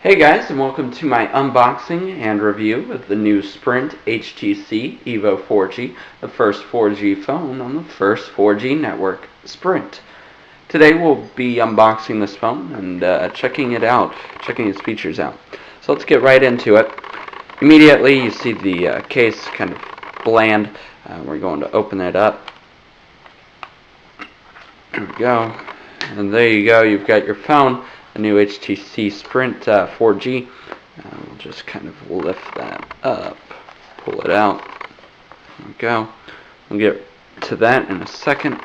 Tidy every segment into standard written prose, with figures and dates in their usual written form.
Hey guys, and welcome to my unboxing and review of the new Sprint HTC EVO 4G, the first 4G phone on the first 4G network, Sprint. Today we'll be unboxing this phone and checking it out, checking its features out. So let's get right into it. Immediately you see the case kind of bland. We're going to open it up. There we go. And there you go, you've got your phone. The new HTC Sprint 4G. We'll just kind of lift that up, pull it out. There we go. We'll get to that in a second.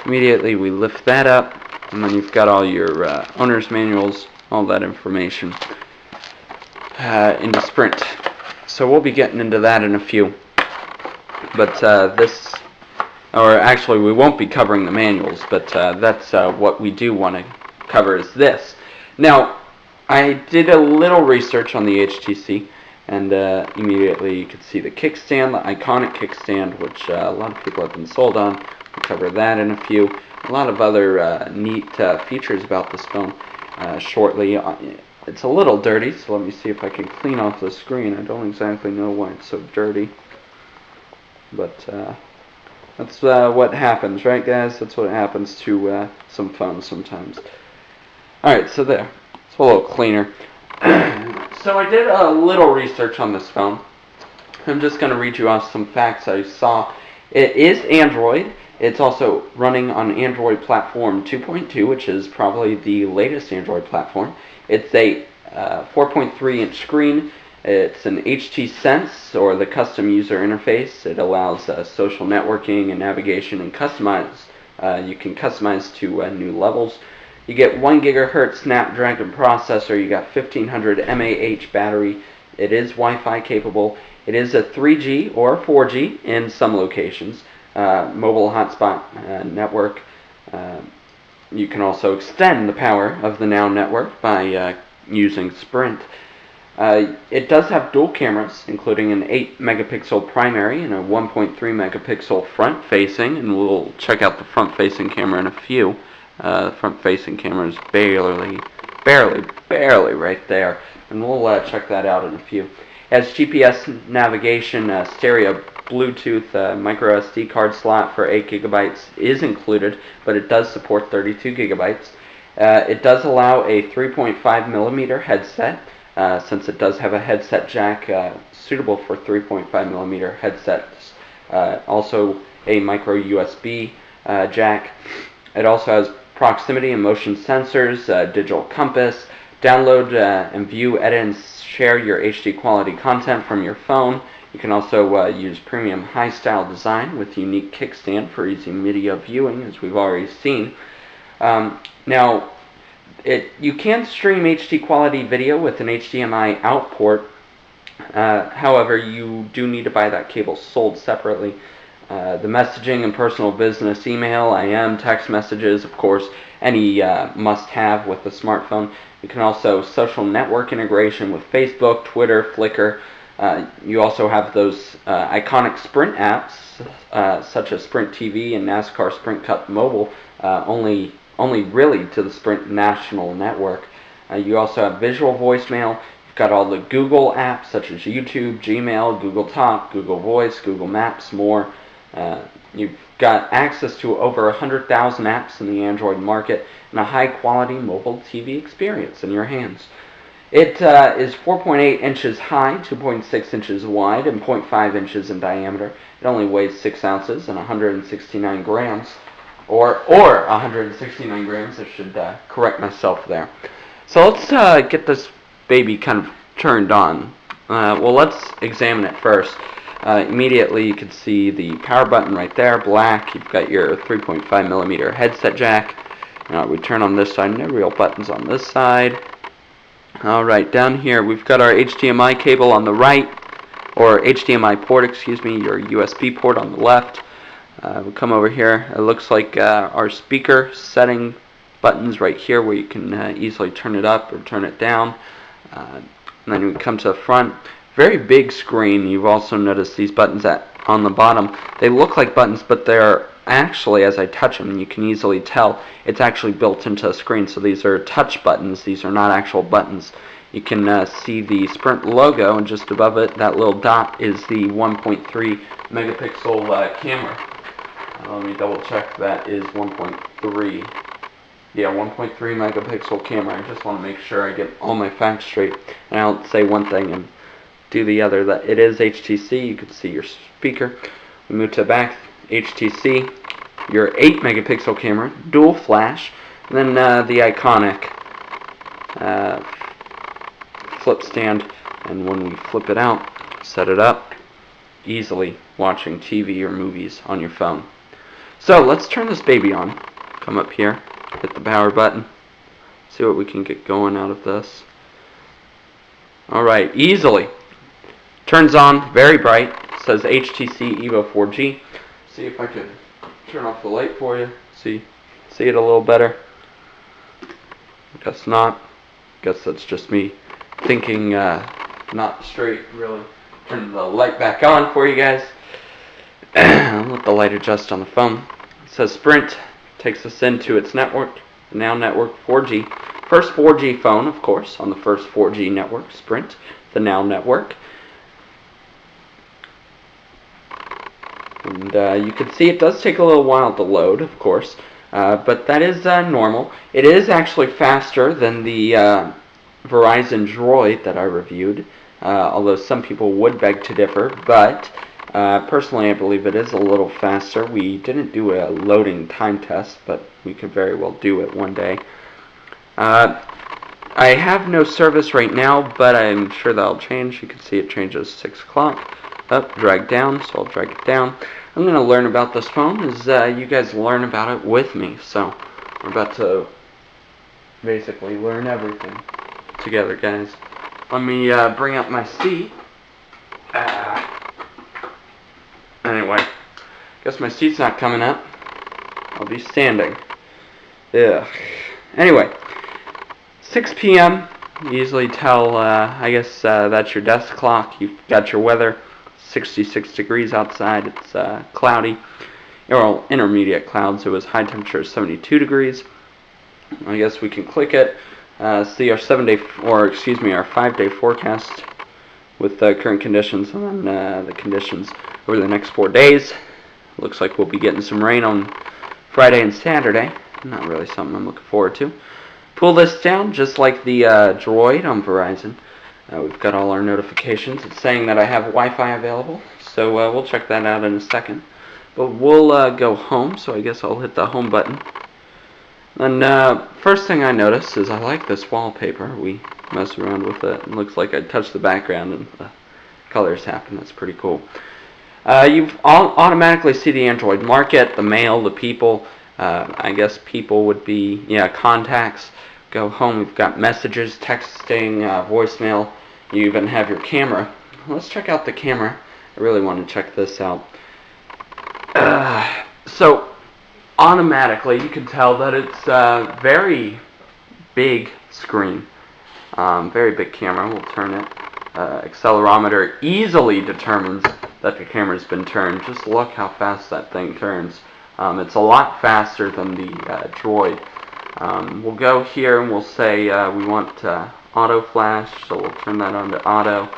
Immediately we lift that up, and then you've got all your owner's manuals, all that information into Sprint. So we'll be getting into that in a few. But actually we won't be covering the manuals, but that's what we do want to cover is this. Now, I did a little research on the HTC, and immediately you can see the kickstand, the iconic kickstand, which a lot of people have been sold on. We'll cover that in a few. A lot of other neat features about this phone shortly. It's a little dirty, so let me see if I can clean off the screen. I don't exactly know why it's so dirty, but that's what happens, right guys? That's what happens to some phones sometimes. Alright, so there. It's a little cleaner. So I did a little research on this phone. I'm just going to read you off some facts I saw. It is Android. It's also running on Android platform 2.2, which is probably the latest Android platform. It's a 4.3-inch screen. It's an HT Sense, or the custom user interface. It allows social networking and navigation and customize. You can customize to new levels. You get 1 GHz Snapdragon processor. You got 1500 mAh battery. It is Wi-Fi capable. It is a 3G or 4G in some locations. Mobile hotspot network. You can also extend the power of the Now network by using Sprint. It does have dual cameras, including an 8-megapixel primary and a 1.3 megapixel front facing, and we'll check out the front facing camera in a few. Front facing camera is barely right there, and we'll check that out in a few. It has GPS navigation, stereo Bluetooth, micro SD card slot for 8 GB is included, but it does support 32 GB. It does allow a 3.5mm headset, since it does have a headset jack suitable for 3.5mm headsets. Also a micro USB jack. It also has proximity and motion sensors, digital compass, download and view, edit, and share your HD quality content from your phone. You can also use premium high-style design with unique kickstand for easy video viewing, as we've already seen. Now, you can stream HD quality video with an HDMI out port. However, you do need to buy that cable sold separately. The messaging and personal business email, IM, text messages, of course, any must-have with the smartphone. You can also social network integration with Facebook, Twitter, Flickr. You also have those iconic Sprint apps, such as Sprint TV and NASCAR Sprint Cup Mobile, only really to the Sprint national network. You also have visual voicemail. You've got all the Google apps, such as YouTube, Gmail, Google Talk, Google Voice, Google Maps, more. You've got access to over 100,000 apps in the Android market and a high-quality mobile TV experience in your hands. It is 4.8 inches high, 2.6 inches wide, and 0.5 inches in diameter. It only weighs 6 ounces and 169 grams, or 169 grams. I should correct myself there. So let's get this baby kind of turned on. Well, let's examine it first. Immediately you can see the power button right there, black. You've got your 3.5mm headset jack. We turn on this side, no real buttons on this side. Alright, down here we've got our HDMI cable on the right, or HDMI port, excuse me, your USB port on the left. We'll come over here. It looks like our speaker setting buttons right here, where you can easily turn it up or turn it down. And then we come to the front. Very big screen. You've also noticed these buttons on the bottom. They look like buttons, but they're actually, as I touch them, you can easily tell it's actually built into a screen. So these are touch buttons. These are not actual buttons. You can see the Sprint logo, and just above it, that little dot is the 1.3 megapixel camera. Let me double check. That is 1.3. Yeah, 1.3 megapixel camera. I just want to make sure I get all my facts straight, and I don't say one thing and do the other. That it is HTC. You can see your speaker. We move to the back. HTC, your 8 megapixel camera, dual flash, and then the iconic flip stand. And when we flip it out, set it up, easily watching TV or movies on your phone. So let's turn this baby on. Come up here, hit the power button, see what we can get going out of this. Alright, easily turns on, very bright. It says HTC EVO 4G. See if I can turn off the light for you. See it a little better. Guess not. Guess that's just me thinking not straight, really. Turn the light back on for you guys. I'll let the light adjust on the phone. It says Sprint. Takes us into its network, the Now Network 4G. First 4G phone, of course, on the first 4G network, Sprint, the Now Network. And you can see it does take a little while to load, of course, but that is normal. It is actually faster than the Verizon Droid that I reviewed, although some people would beg to differ, but personally I believe it is a little faster. We didn't do a loading time test, but we could very well do it one day. I have no service right now, but I'm sure that'll change. You can see it changes 6 o'clock. Up, drag down, so I'll drag it down. I'm going to learn about this phone as you guys learn about it with me. So we're about to basically learn everything together, guys. Let me bring up my seat. Anyway, guess my seat's not coming up. I'll be standing. Ugh. Anyway, 6 p.m. You easily tell, I guess that's your desk clock. You've got your weather. 66 degrees outside. It's cloudy, or intermediate clouds. It was high temperature 72 degrees. I guess we can click it, see our 5-day forecast with the current conditions, and then the conditions over the next 4 days. Looks like we'll be getting some rain on Friday and Saturday. Not really something I'm looking forward to. Pull this down, just like the Droid on Verizon. We've got all our notifications. It's saying that I have Wi-Fi available, so we'll check that out in a second. But we'll go home, so I guess I'll hit the home button. And first thing I notice is I like this wallpaper. We mess around with it. It looks like I touched the background and the colors happen. That's pretty cool. You automatically see the Android market, the mail, the people. I guess people would be, contacts. Go home, we've got messages, texting, voicemail. You even have your camera. Let's check out the camera. I really want to check this out. So automatically you can tell that it's a very big screen. Very big camera. We'll turn it. Accelerometer easily determines that the camera's been turned. Just look how fast that thing turns. It's a lot faster than the Droid. We'll go here and we'll say we want auto flash, so we'll turn that on to auto.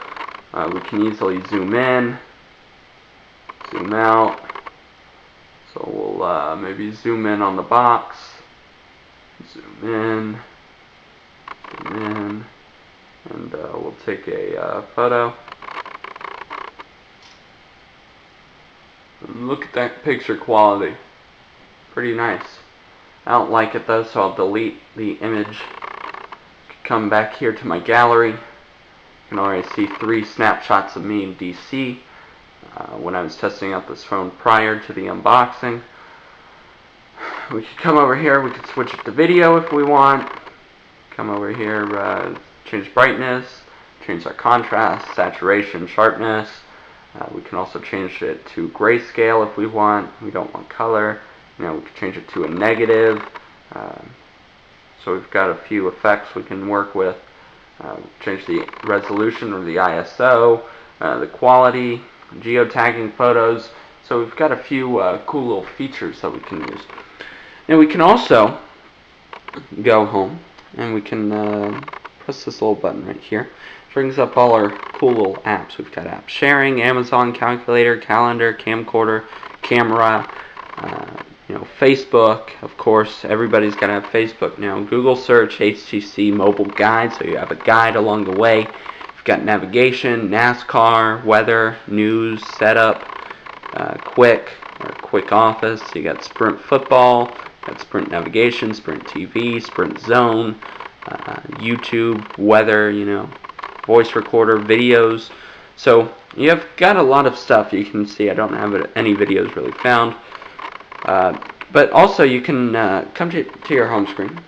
We can easily zoom in, zoom out. So we'll maybe zoom in on the box, zoom in, and we'll take a photo. Look at that picture quality. Pretty nice. I don't like it though, so I'll delete the image. Come back here to my gallery. You can already see 3 snapshots of me in DC when I was testing out this phone prior to the unboxing. We could come over here, we could switch it to video if we want. Come over here, change brightness, change our contrast, saturation, sharpness. We can also change it to grayscale if we want. We don't want color. We can change it to a negative. So we've got a few effects we can work with. Change the resolution or the ISO, the quality, geotagging photos. So we've got a few cool little features that we can use. Now we can also go home and we can press this little button right here. It brings up all our cool little apps. We've got app sharing, Amazon calculator, calendar, camcorder, camera, Facebook, of course. Everybody's got to have Facebook now. Google search, HTC mobile guide, so you have a guide along the way. You've got navigation, NASCAR, weather, news, setup, quick office. You got sprint football, got sprint navigation, sprint TV, sprint zone, YouTube, weather, voice recorder, videos. So you've got a lot of stuff. You can see I don't have any videos really found. But also you can come to your home screen.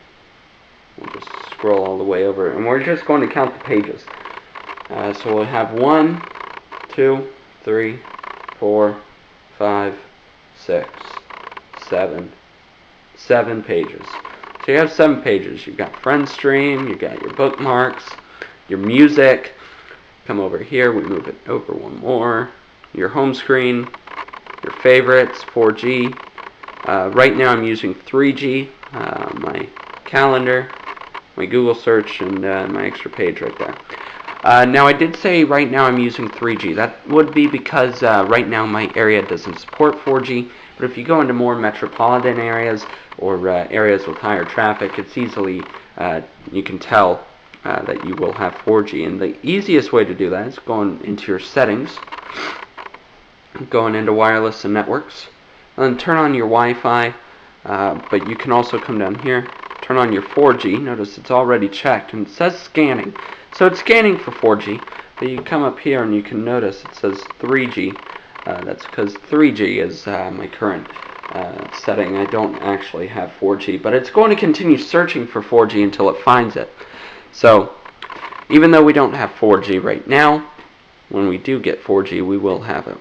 We'll just scroll all the way over, and we're just going to count the pages. So we'll have 1, 2, 3, 4, 5, 6, 7 pages. So you have 7 pages. You've got friend stream, you've got your bookmarks, your music. Come over here, we move it over one more. Your home screen, your favorites, 4G. Right now I'm using 3G, my calendar, my Google search, and my extra page right there. Now I did say right now I'm using 3G. That would be because right now my area doesn't support 4G, but if you go into more metropolitan areas or areas with higher traffic, it's easily, you can tell that you will have 4G. And the easiest way to do that is going into your settings, going into wireless and networks, and then turn on your Wi-Fi, but you can also come down here, turn on your 4G. Notice it's already checked, and it says scanning. So it's scanning for 4G, but you come up here and you can notice it says 3G. That's because 3G is my current setting. I don't actually have 4G, but it's going to continue searching for 4G until it finds it. So even though we don't have 4G right now, when we do get 4G, we will have it.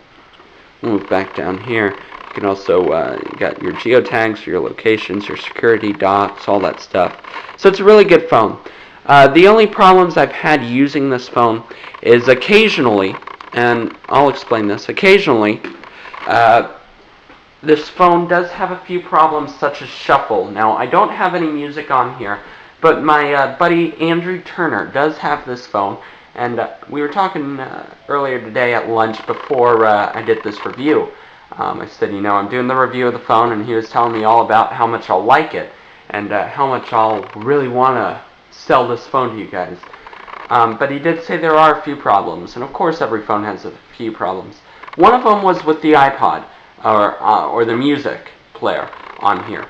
Move back down here. You can also, you got your geotags, your locations, your security, docs, all that stuff. So it's a really good phone. The only problems I've had using this phone is occasionally, and I'll explain this, occasionally, this phone does have a few problems such as shuffle. Now, I don't have any music on here, but my buddy Andrew Turner does have this phone, and we were talking earlier today at lunch before I did this review. I said, I'm doing the review of the phone, and he was telling me all about how much I'll like it, and how much I'll really want to sell this phone to you guys. But he did say there are a few problems, and of course every phone has a few problems. One of them was with the iPod, or the music player on here.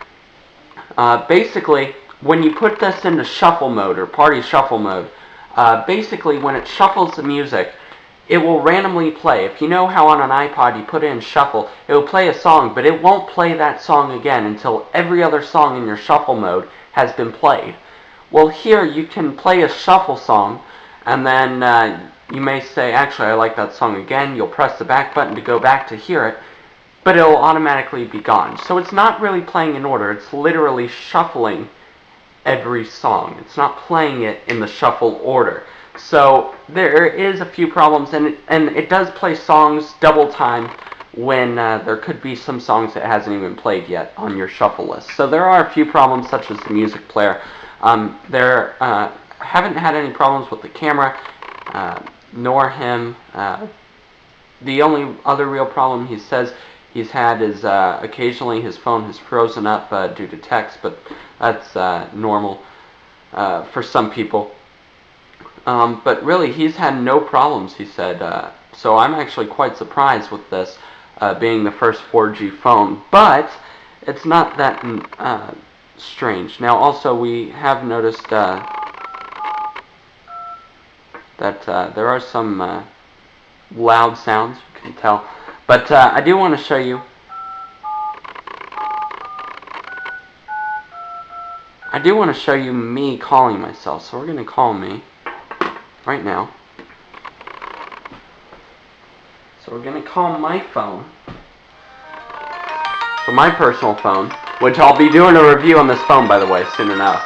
Basically, when you put this into shuffle mode, or party shuffle mode, basically when it shuffles the music, it will randomly play. If you know how on an iPod you put it in shuffle, it will play a song, but it won't play that song again until every other song in your shuffle mode has been played. Well, here you can play a shuffle song, and then you may say, actually I like that song again. You'll press the back button to go back to hear it, but it will automatically be gone. So it's not really playing in order. It's literally shuffling every song. It's not playing it in the shuffle order. So there is a few problems, and it does play songs double time when there could be some songs that hasn't even played yet on your shuffle list. So there are a few problems such as the music player. Haven't had any problems with the camera, nor him. The only other real problem he says he's had is occasionally his phone has frozen up due to text, but that's normal for some people. But really, he's had no problems, he said. So I'm actually quite surprised with this being the first 4G phone. But it's not that strange. Now, also, we have noticed that there are some loud sounds, you can tell. But I do want to show you. I do want to show you me calling myself. So we're going to call me right now. So we're going to call my phone. So my personal phone, which I'll be doing a review on this phone, by the way, soon enough.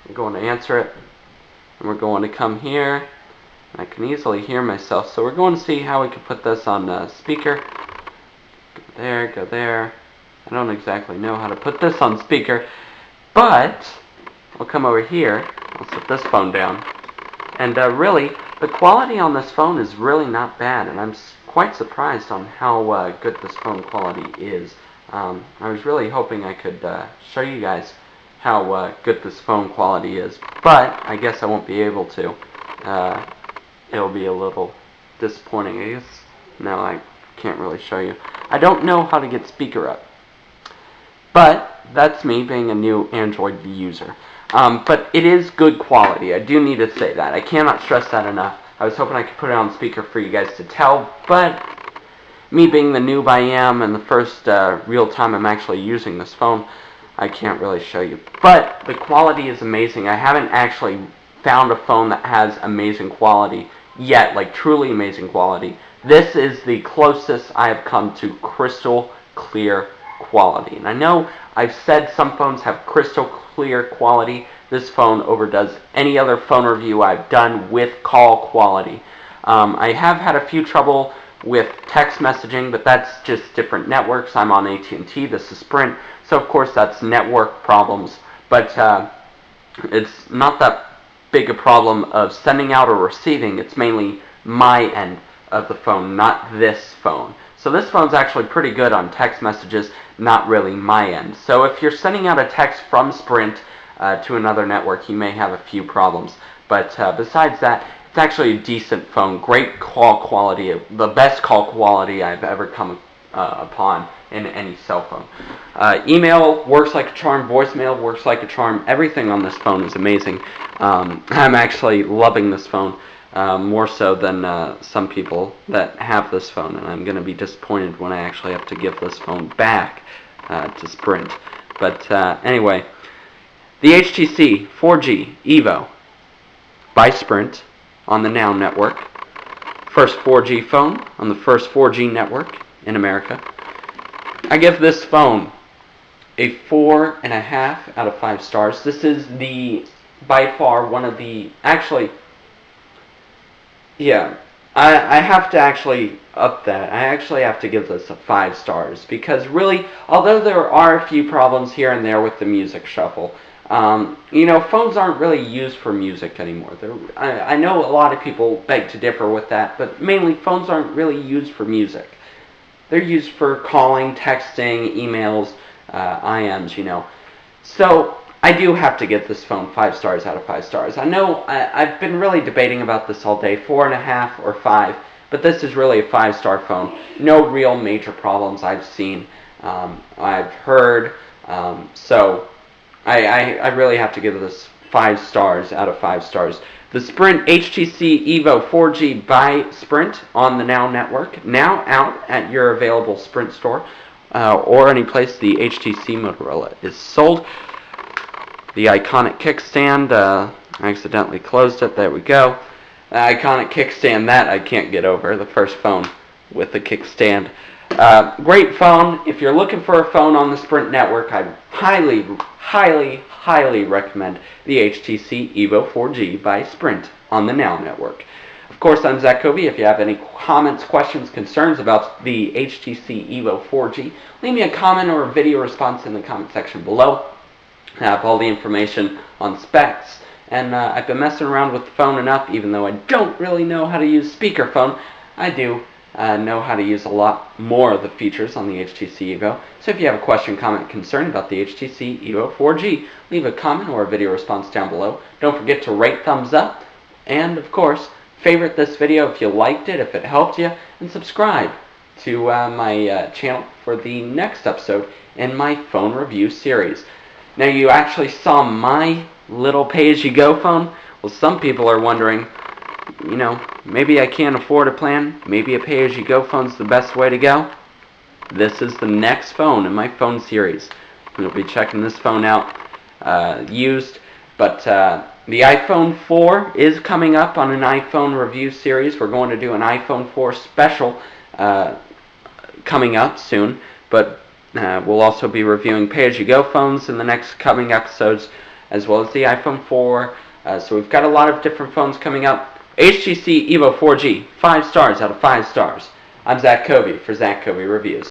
I'm going to answer it. And we're going to come here. And I can easily hear myself. So we're going to see how we can put this on speaker. there, go there. I don't exactly know how to put this on speaker, but I'll come over here. I'll set this phone down. And really, the quality on this phone is really not bad, and I'm quite surprised on how good this phone quality is. I was really hoping I could show you guys how good this phone quality is, but I guess I won't be able to. It'll be a little disappointing, I guess. No, I can't really show you. I don't know how to get speaker up, but that's me being a new Android user. But it is good quality. I do need to say that. I cannot stress that enough. I was hoping I could put it on speaker for you guys to tell, but me being the noob I am and the first real time I'm actually using this phone, I can't really show you. But the quality is amazing. I haven't actually found a phone that has amazing quality yet, like truly amazing quality. This is the closest I have come to crystal clear quality. And I know I've said some phones have crystal clear quality. This phone overdoes any other phone review I've done with call quality. I have had a few trouble with text messaging, but that's just different networks. I'm on AT&T, this is Sprint, so of course that's network problems. But it's not that big a problem of sending out or receiving. It's mainly my end of the phone, not this phone. So this phone's actually pretty good on text messages, not really my end. So if you're sending out a text from Sprint to another network, you may have a few problems. But besides that, it's actually a decent phone. Great call quality, the best call quality I've ever come upon in any cell phone. Email works like a charm, voicemail works like a charm. Everything on this phone is amazing. I'm actually loving this phone. More so than some people that have this phone, and I'm going to be disappointed when I actually have to give this phone back to Sprint. But anyway, the HTC 4G EVO by Sprint on the Now network. First 4G phone on the first 4G network in America. I give this phone a 4.5 out of 5 stars. This is by far one of the, actually, yeah, I have to actually up that. I actually have to give this a 5 stars because really, although there are a few problems here and there with the music shuffle, you know, phones aren't really used for music anymore. I know a lot of people beg to differ with that, but mainly phones aren't really used for music. They're used for calling, texting, emails, IMs, you know. So I do have to give this phone 5 stars out of 5 stars. I know I've been really debating about this all day, 4.5 or 5, but this is really a 5-star phone. No real major problems I've seen, I've heard, so I really have to give this 5 stars out of 5 stars. The Sprint HTC EVO 4G by Sprint on the Now network, now out at your available Sprint store, or any place the HTC Motorola is sold. The iconic kickstand, I accidentally closed it, there we go. The iconic kickstand, that I can't get over, the first phone with the kickstand. Great phone. If you're looking for a phone on the Sprint network, I highly, highly, highly recommend the HTC EVO 4G by Sprint on the Now network. Of course, I'm Zach Covey. If you have any comments, questions, concerns about the HTC EVO 4G, leave me a comment or a video response in the comment section below. I have all the information on specs, and I've been messing around with the phone enough. Even though I don't really know how to use speakerphone, I do know how to use a lot more of the features on the HTC EVO. So if you have a question, comment, concern about the HTC EVO 4G, leave a comment or a video response down below. Don't forget to rate, thumbs up, and of course, favorite this video if you liked it, if it helped you, and subscribe to my channel for the next episode in my phone review series. Now, you actually saw my little pay-as-you-go phone. Well, some people are wondering, you know, maybe I can't afford a plan. Maybe a pay-as-you-go phone's the best way to go. This is the next phone in my phone series. You'll be checking this phone out used. But the iPhone 4 is coming up on an iPhone review series. We're going to do an iPhone 4 special coming up soon. But we'll also be reviewing pay-as-you-go phones in the next coming episodes, as well as the iPhone 4. So we've got a lot of different phones coming up. HTC EVO 4G, 5 stars out of 5 stars. I'm Zach Covey for Zach Covey Reviews.